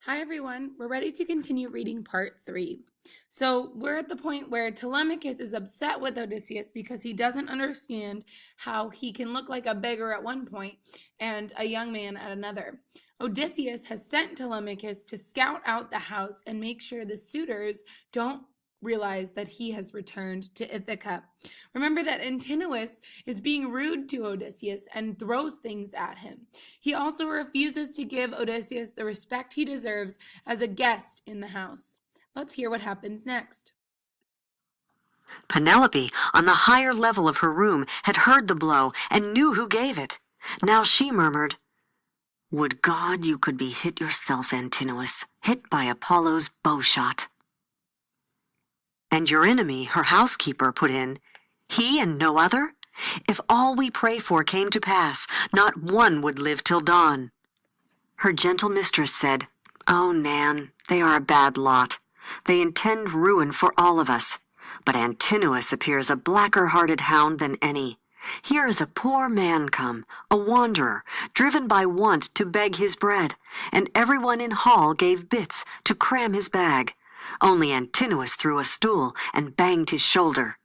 Hi everyone, we're ready to continue reading part 3. So we're at the point where Telemachus is upset with Odysseus because he doesn't understand how he can look like a beggar at one point and a young man at another. Odysseus has sent Telemachus to scout out the house and make sure the suitors don't realize that he has returned to Ithaca. Remember that Antinous is being rude to Odysseus and throws things at him. He also refuses to give Odysseus the respect he deserves as a guest in the house. Let's hear what happens next. Penelope, on the higher level of her room, had heard the blow and knew who gave it. Now she murmured, "Would God you could be hit yourself, Antinous, hit by Apollo's bowshot." And Eurynomy, her housekeeper, put in, "He and no other? If all we pray for came to pass, not one would live till dawn." Her gentle mistress said, "Oh, Nan, they are a bad lot. They intend ruin for all of us. But Antinous appears a blacker-hearted hound than any. Here is a poor man come, a wanderer, driven by want to beg his bread, and everyone in hall gave bits to cram his bag. Only Antinous threw a stool and banged his shoulder."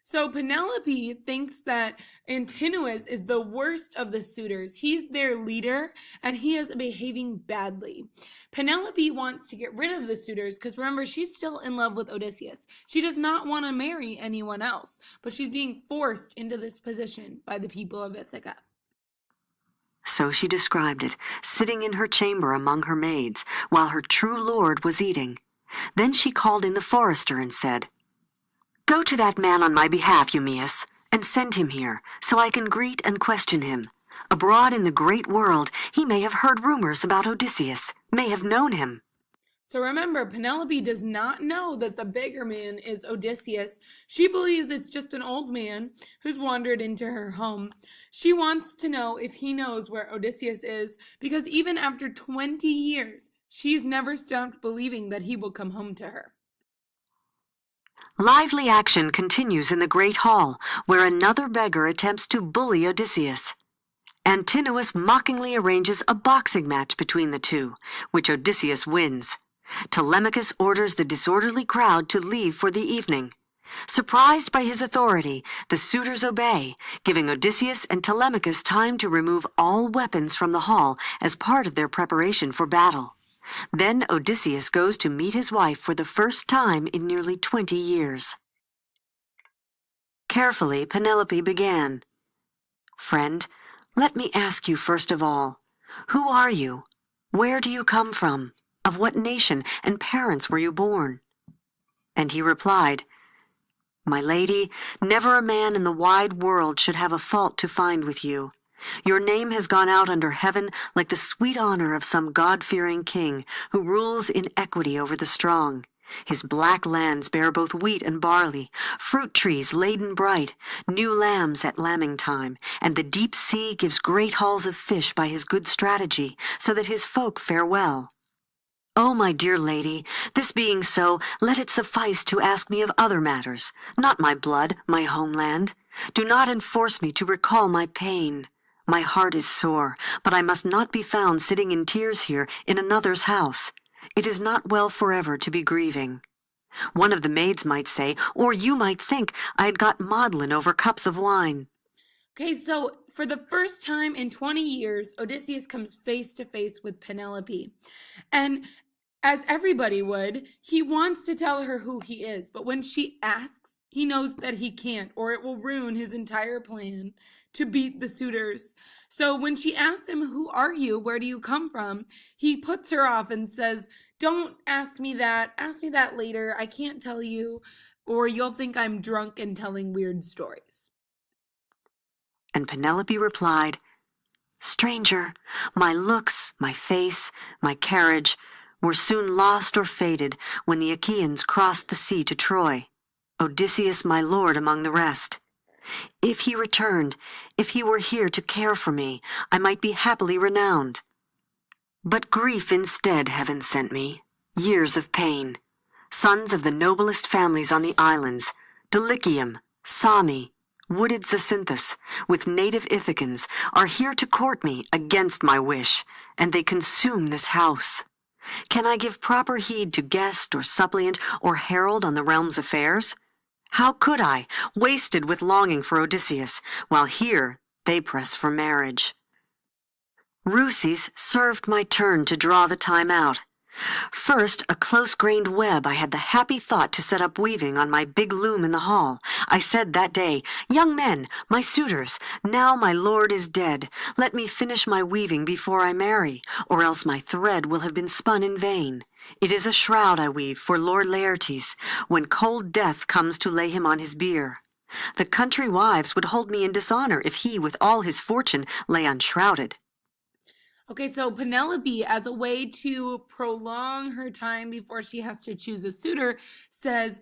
So Penelope thinks that Antinous is the worst of the suitors. He's their leader and he is behaving badly. Penelope wants to get rid of the suitors because remember, she's still in love with Odysseus. She does not want to marry anyone else, but she's being forced into this position by the people of Ithaca. So she described it, sitting in her chamber among her maids, while her true lord was eating. Then she called in the forester and said, "Go to that man on my behalf, Eumaeus, and send him here, so I can greet and question him. Abroad in the great world, he may have heard rumors about Odysseus, may have known him." So remember, Penelope does not know that the beggar man is Odysseus. She believes it's just an old man who's wandered into her home. She wants to know if he knows where Odysseus is, because even after 20 years, she's never stopped believing that he will come home to her. Lively action continues in the great hall, where another beggar attempts to bully Odysseus. Antinous mockingly arranges a boxing match between the two, which Odysseus wins. Telemachus orders the disorderly crowd to leave for the evening. Surprised by his authority, the suitors obey, giving Odysseus and Telemachus time to remove all weapons from the hall as part of their preparation for battle. Then Odysseus goes to meet his wife for the first time in nearly 20 years. Carefully, Penelope began, "Friend, let me ask you first of all, who are you? Where do you come from? Of what nation and parents were you born?" And he replied, "My lady, never a man in the wide world should have a fault to find with you. Your name has gone out under heaven like the sweet honor of some God-fearing king who rules in equity over the strong. His black lands bear both wheat and barley, fruit trees laden bright, new lambs at lambing time, and the deep sea gives great hauls of fish by his good strategy, so that his folk fare well. Oh, my dear lady, this being so, let it suffice to ask me of other matters, not my blood, my homeland. Do not enforce me to recall my pain. My heart is sore, but I must not be found sitting in tears here in another's house. It is not well forever to be grieving. One of the maids might say, or you might think, I had got maudlin over cups of wine." Okay, so for the first time in 20 years, Odysseus comes face to face with Penelope. And as everybody would, he wants to tell her who he is, but when she asks, he knows that he can't, or it will ruin his entire plan to beat the suitors. So when she asks him, "Who are you? Where do you come from?" he puts her off and says, "Don't ask me that. Ask me that later. I can't tell you, or you'll think I'm drunk and telling weird stories." And Penelope replied, "Stranger, my looks, my face, my carriage were soon lost or faded when the Achaeans crossed the sea to Troy, Odysseus my lord among the rest. If he returned, if he were here to care for me, I might be happily renowned. But grief instead heaven sent me, years of pain. Sons of the noblest families on the islands, Dulichium, Sami, wooded Zacynthus, with native Ithacans, are here to court me against my wish, and they consume this house. Can I give proper heed to guest or suppliant or herald on the realm's affairs? How could I, wasted with longing for Odysseus, while here they press for marriage? Ruses served my turn to draw the time out. First, a close-grained web I had the happy thought to set up weaving on my big loom in the hall. I said that day, "Young men, my suitors, now my lord is dead. Let me finish my weaving before I marry, or else my thread will have been spun in vain. It is a shroud I weave for Lord Laertes, when cold death comes to lay him on his bier. The country wives would hold me in dishonor if he, with all his fortune, lay unshrouded." Okay, so Penelope, as a way to prolong her time before she has to choose a suitor, says,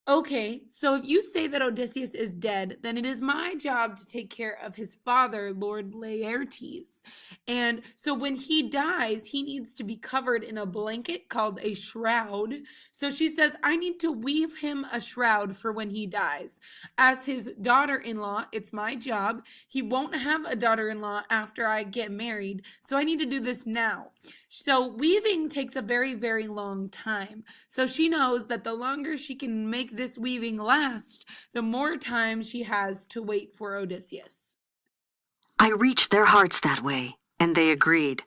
"Okay, so if you say that Odysseus is dead, then it is my job to take care of his father, Lord Laertes. And so when he dies, he needs to be covered in a blanket called a shroud. So she says, I need to weave him a shroud for when he dies. As his daughter-in-law, it's my job. He won't have a daughter-in-law after I get married, so I need to do this now." So weaving takes a very, very long time. So she knows that the longer she can make this weaving last, the more time she has to wait for Odysseus. I reached their hearts that way, and they agreed.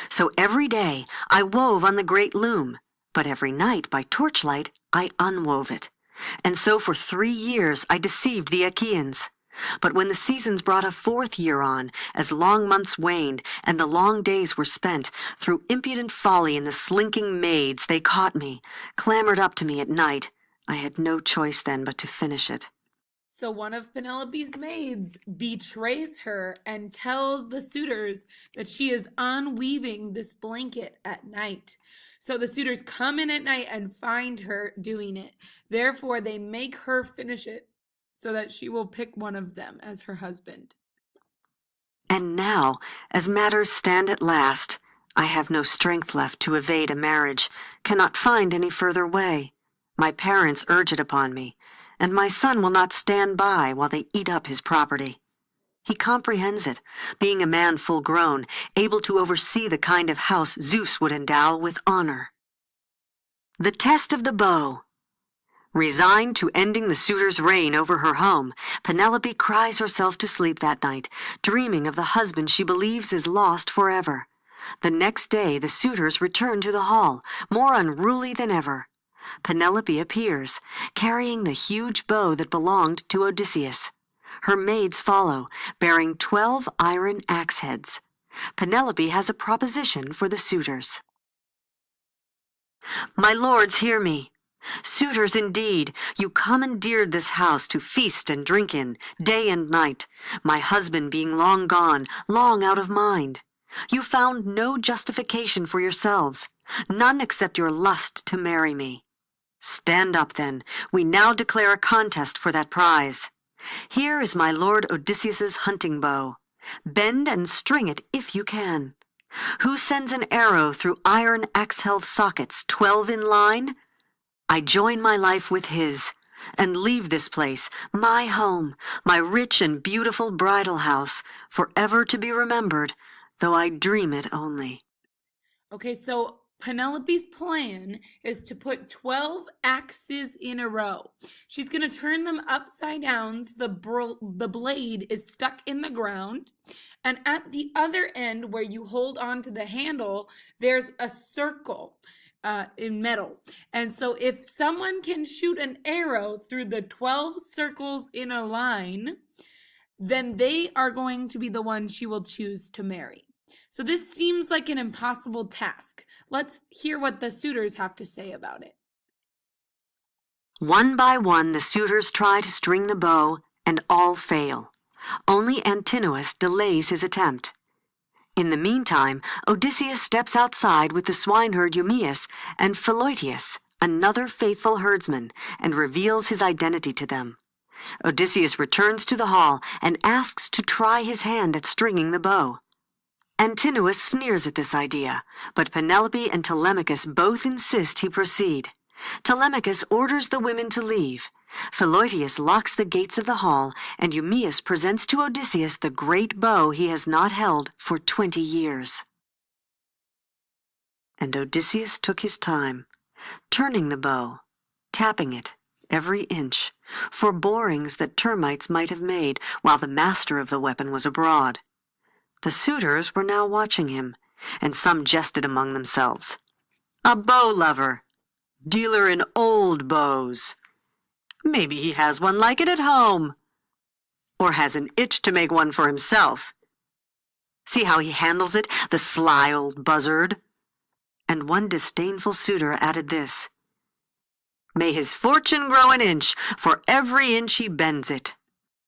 So every day I wove on the great loom, but every night by torchlight I unwove it. And so for 3 years I deceived the Achaeans. But when the seasons brought a 4th year on, as long months waned, and the long days were spent, through impudent folly and the slinking maids, they caught me, clambered up to me at night. I had no choice then but to finish it. So one of Penelope's maids betrays her and tells the suitors that she is unweaving this blanket at night. So the suitors come in at night and find her doing it. Therefore, they make her finish it, so that she will pick one of them as her husband. And now, as matters stand at last, I have no strength left to evade a marriage, cannot find any further way. My parents urge it upon me, and my son will not stand by while they eat up his property. He comprehends it, being a man full grown, able to oversee the kind of house Zeus would endow with honor. The test of the bow. Resigned to ending the suitor's reign over her home, Penelope cries herself to sleep that night, dreaming of the husband she believes is lost forever. The next day the suitors return to the hall, more unruly than ever. Penelope appears, carrying the huge bow that belonged to Odysseus. Her maids follow, bearing 12 iron axe heads. Penelope has a proposition for the suitors. "My lords, hear me. Suitors indeed, you commandeered this house to feast and drink in, day and night, my husband being long gone, long out of mind. You found no justification for yourselves, none except your lust to marry me. Stand up, then. We now declare a contest for that prize. Here is my lord Odysseus's hunting bow. Bend and string it if you can. Who sends an arrow through iron axe-helve sockets, 12 in line? I join my life with his, and leave this place, my home, my rich and beautiful bridal house, forever to be remembered, though I dream it only." Okay, so Penelope's plan is to put 12 axes in a row. She's going to turn them upside down so the blade is stuck in the ground. And at the other end, where you hold on to the handle, there's a circle in metal. And so if someone can shoot an arrow through the 12 circles in a line, then they are going to be the one she will choose to marry. So this seems like an impossible task. Let's hear what the suitors have to say about it. One by one the suitors try to string the bow, and all fail. Only Antinous delays his attempt. In the meantime, Odysseus steps outside with the swineherd Eumaeus and Philoetius, another faithful herdsman, and reveals his identity to them. Odysseus returns to the hall and asks to try his hand at stringing the bow. Antinous sneers at this idea, but Penelope and Telemachus both insist he proceed. Telemachus orders the women to leave. Philoetius locks the gates of the hall, and Eumaeus presents to Odysseus the great bow he has not held for 20 years. and Odysseus took his time, turning the bow, tapping it every inch, for borings that termites might have made while the master of the weapon was abroad. The suitors were now watching him, and some jested among themselves. A bow lover, dealer in old bows. Maybe he has one like it at home, or has an itch to make one for himself. See how he handles it, the sly old buzzard. And one disdainful suitor added this: May his fortune grow an inch, for every inch he bends it.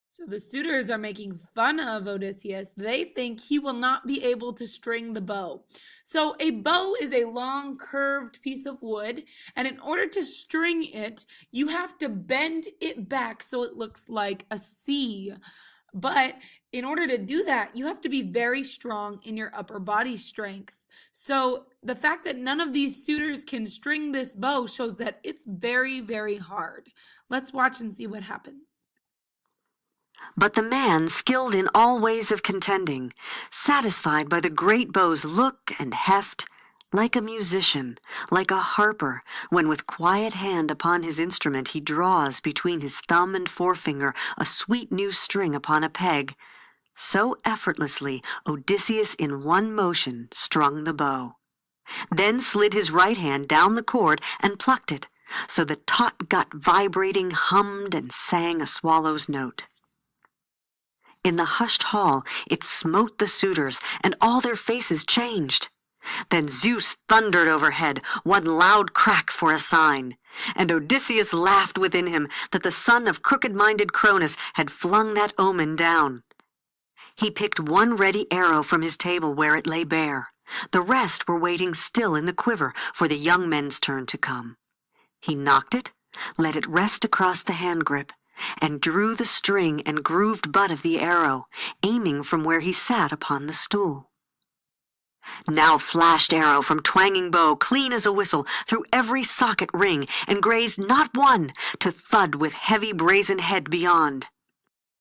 So the suitors are making fun of Odysseus. They think he will not be able to string the bow. So a bow is a long, curved piece of wood, and in order to string it, you have to bend it back so it looks like a C. But in order to do that, you have to be very strong in your upper body strength. So the fact that none of these suitors can string this bow shows that it's very, very hard. Let's watch and see what happens. But the man, skilled in all ways of contending, satisfied by the great bow's look and heft, like a musician, like a harper, when with quiet hand upon his instrument he draws between his thumb and forefinger a sweet new string upon a peg, so effortlessly Odysseus in one motion strung the bow, then slid his right hand down the cord and plucked it, so the taut gut vibrating hummed and sang a swallow's note. In the hushed hall it smote the suitors, and all their faces changed. Then Zeus thundered overhead, one loud crack for a sign, and Odysseus laughed within him that the son of crooked-minded Cronus had flung that omen down. He picked one ready arrow from his table where it lay bare. The rest were waiting still in the quiver for the young men's turn to come. He knocked it, let it rest across the hand grip, and drew the string and grooved butt of the arrow, aiming from where he sat upon the stool. Now flashed arrow from twanging bow, clean as a whistle, through every socket ring, and grazed not one, to thud with heavy brazen head beyond.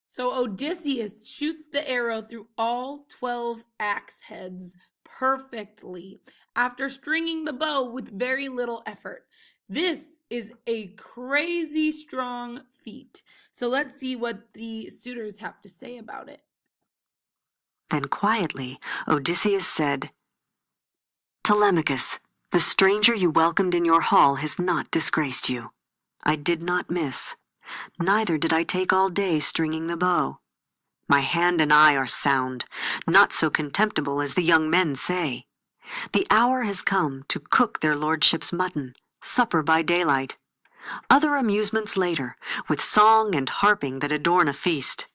So Odysseus shoots the arrow through all 12 axe heads perfectly, after stringing the bow with very little effort. This is a crazy strong feat. So let's see what the suitors have to say about it. Then quietly Odysseus said, Telemachus, the stranger you welcomed in your hall has not disgraced you. I did not miss, neither did I take all day stringing the bow. My hand and eye are sound, not so contemptible as the young men say. The hour has come to cook their lordships' mutton, supper by daylight, other amusements later, with song and harping that adorn a feast.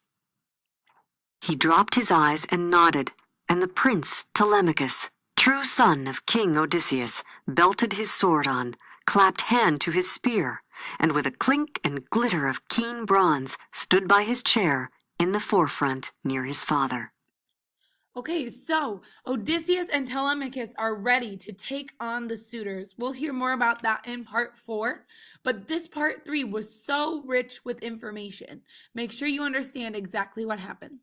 He dropped his eyes and nodded, and the prince Telemachus, true son of King Odysseus, belted his sword on, clapped hand to his spear, and with a clink and glitter of keen bronze stood by his chair in the forefront near his father. Okay, so Odysseus and Telemachus are ready to take on the suitors. We'll hear more about that in part 4, but this part 3 was so rich with information. Make sure you understand exactly what happened.